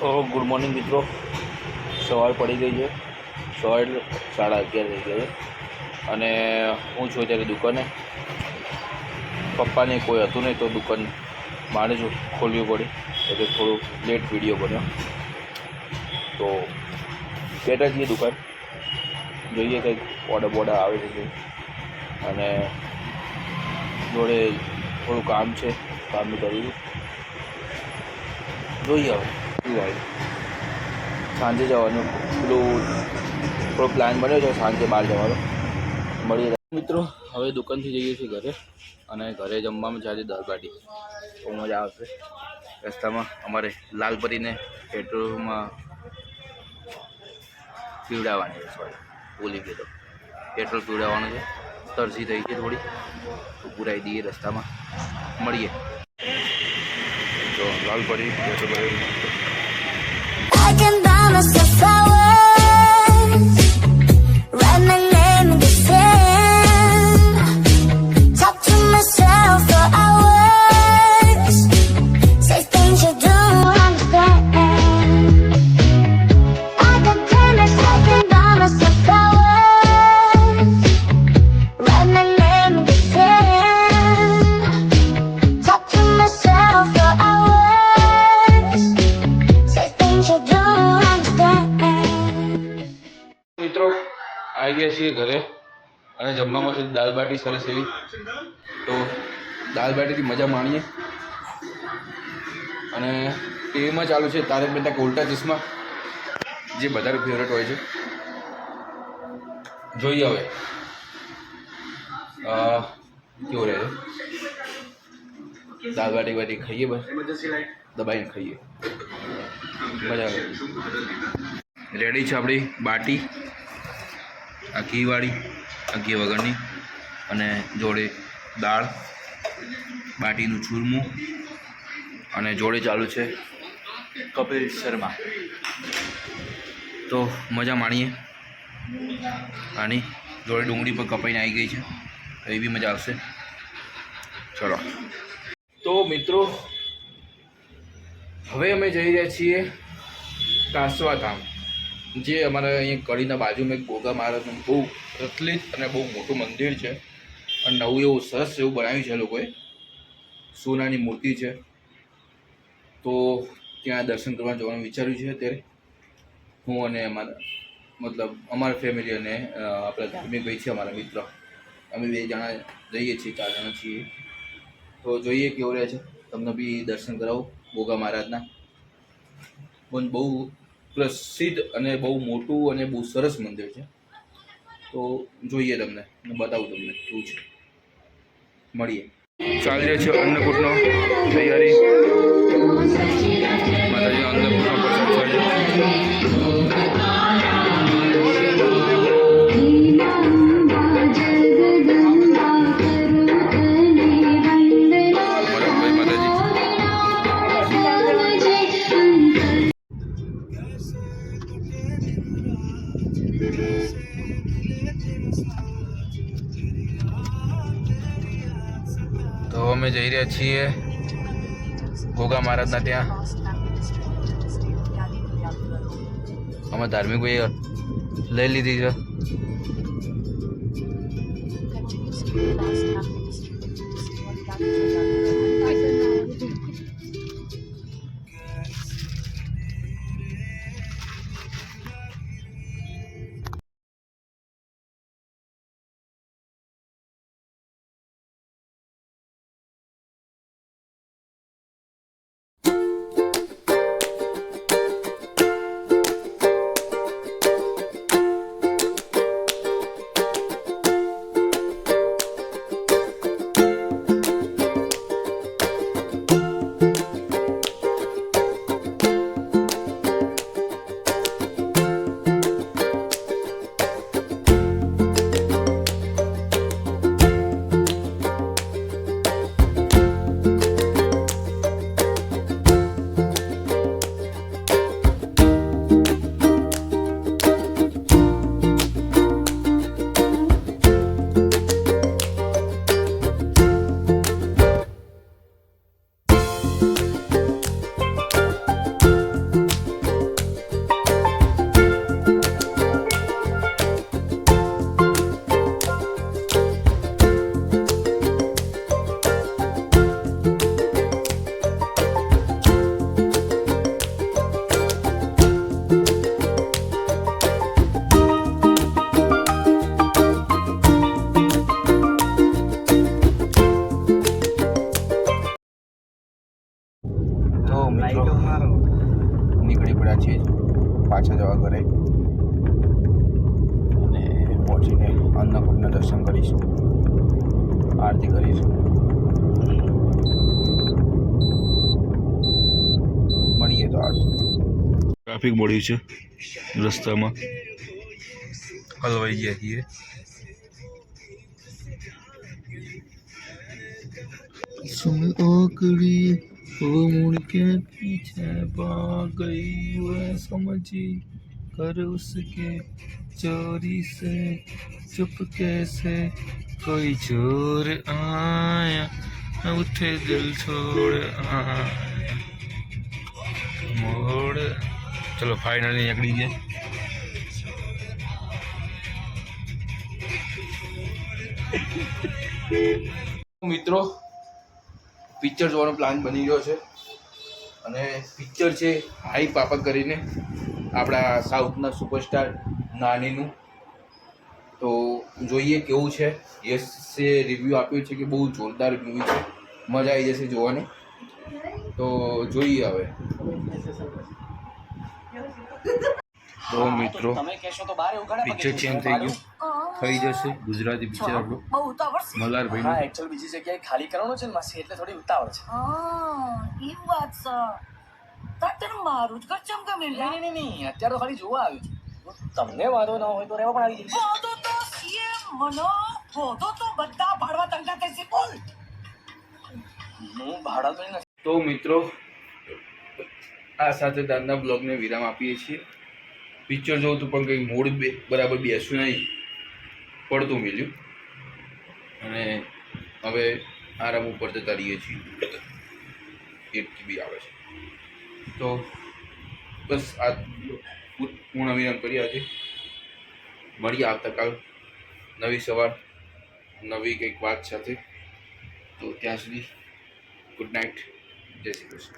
Good morning મિત્રો. સવાર પડી ગઈ છે. સવાર એટલે 11:30 થઈ ગયા છે અને હું છું અત્યારે દુકાને. પપ્પાને કોઈ હતું નહીં તો દુકાન મારે જ ખોલવી પડી એટલે થોડું લેટ વિડીયો બન્યો. તો બેઠા છીએ દુકાન, જોઈએ કંઈક ઓર્ડર આવે છે અને જોડે થોડું કામ છે, કામ બી કર્યું. જોઈએ હવે શું આવે. સાંજે જવાનું પેલું થોડો પ્લાન બન્યો છે, સાંજે બહાર જવાનો. મળીએ મિત્રો. હવે દુકાનથી જઈએ છીએ ઘરે અને ઘરે જમવામાં છે આજે દાળ બાટી. બહુ મજા આવશે. રસ્તામાં અમારે લાલપરીને પેટ્રોલમાં પીવડાવવાની છે. સોરી, ભૂલી ગયો તો. પેટ્રોલ પીવડાવવાનું છે. તરસી થઈ છે થોડી, તો પુરાઈ દઈએ રસ્તામાં. મળીએ. તો Lalpari petrol ભરાવી. I can buy myself flowers, write my name in the sand, talk to myself for hours, say things you don't understand. I can tell myself, can buy myself flowers, write my name in the sand, talk to myself for hours, say things you don't. મિત્રો આવી ગયા છીએ ઘરે અને જમવામાં છે દાળ બાટી સરસ એવી. તો દાળ બાટીથી મજા માણીએ અને ટીવીમાં ચાલુ છે તારક મહેતા કા ઉલ્ટા ચશ્મા, જે બધાનું ફેવરેટ હોય છે. જોઈએ હવે કેવું રહે છે. દાળ બાટી ખાઈએ, બસ દબાઈને ખાઈએ, મજા આવે. રેડી છે આપણી બાટી, આ ઘીવાળી, આ ઘી વગરની, અને જોડે દાળ, બાટીનું ચૂરમું, અને જોડે ચાલુ છે કપિલ શર્મા. તો મજા માણીએ આની. જોડે ડુંગળી પર કપાઈને આવી ગઈ છે, તો એ બી મજા આવશે. ચલો તો મિત્રો, હવે અમે જઈ રહ્યા છીએ કાસવા ધામ, જે અમારા અહીંયા કડીના બાજુમાં એક ગોગા મહારાજનું બહુ પ્રચલિત અને બહુ મોટું મંદિર છે અને નવું એવું સરસ એવું બનાવ્યું છે લોકોએ. સોનાની મૂર્તિ છે. તો ત્યાં દર્શન કરવા જવાનું વિચાર્યું છે અત્યારે હું અને અમારા ફેમિલી અને આપણા ધાર્મિક ભાઈ છે, અમારા મિત્ર. અમે 2 જણા જઈએ છીએ, 4 જણા છીએ. તો જોઈએ કેવું રહે છે. તમને બી દર્શન કરાવું ગોગા મહારાજના. પણ બહુ પ્રસિદ્ધ અને બહુ મોટું અને બહુ સરસ મંદિર છે. તો જોઈએ, તમને બતાવું તમને શું છે. મળીએ. ચાલી રહ્યો છે અન્નકૂટનો તૈયારી. માતાજી અન્નકૂટનો પ્રસાદ ચાલે. તો અમે જઈ રહ્યા છીએ ગોગા મહારાજના ત્યાં. અમે ધાર્મિક ભાઈ લઈ લીધી છે. નીકળ્યા છીએ પાછા જવા ઘરે અને પહોંચીને અન્નકૂટના દર્શન કરીશું, આરતી કરીશું. મળીએ તો આરતી. ટ્રાફિક મળ્યું છે રસ્તામાં, હલવાઈ ગયા છીએ. सुन ओकड़ी वो मुड़ के पीछे भाग गई, वो समझी कर उसके चोरी से चुपके से कोई चोर आया उठे दिल छोड़ आया मोड़. चलो फाइनली નીકળી ગયા. મિત્રો પિક્ચર જોવાનો પ્લાન બની ગયો છે અને પિક્ચર છે હાઈ પાપા કરીને, આપણા સાઉથના સુપરસ્ટાર નાનીનું. તો જોઈએ કેવું છે. યશે રિવ્યૂ આપ્યું છે કે બહુ જોરદાર મૂવી છે, મજા આવી જશે જોવાની. તો જોઈએ હવે. તો મિત્રો પિક્ચર ચેન્જ થઈ ગયું, થઈ જશે ગુજરાતી પિક્ચર આપણું મલ્હારભાઈ. હા એકચ્યુઅલ બીજી જગ્યાએ ખાલી કરવાનું છે ને માસી, એટલે થોડી ઉતાવળ છે. એ વાત છે. તારે મારું જ ઘર ચમકા મેળ્યા. નહીં અત્યારે તો ખાલી જોવા આવ્યું છું. તમને વાંધો ના હોય તો રહેવા પણ આવી જઈશ. ફોદો તો સીએ મનો ફોદો તો બધા ભાડવા તંગા કહેશે બોલ. હું ભાડા તો નથી. તો મિત્રો આ સાથે દાદના બ્લોગને વિરામ આપીએ છીએ. પિક્ચર જોઉં તો પણ કંઈ મૂડ બરાબર બેસ્યું નહીં, પડતું મિલ્યું અને હવે આરામ ઉપર જતા રહીએ છીએ. એટલી બી આવે છે તો બસ આ પૂર્ણ વિરામ કરી આજે. મળીએ આવતાકાલ નવી સવાર નવી કંઈક વાત સાથે. તો ત્યાં સુધી ગુડ નાઇટ, જય શ્રી કૃષ્ણ.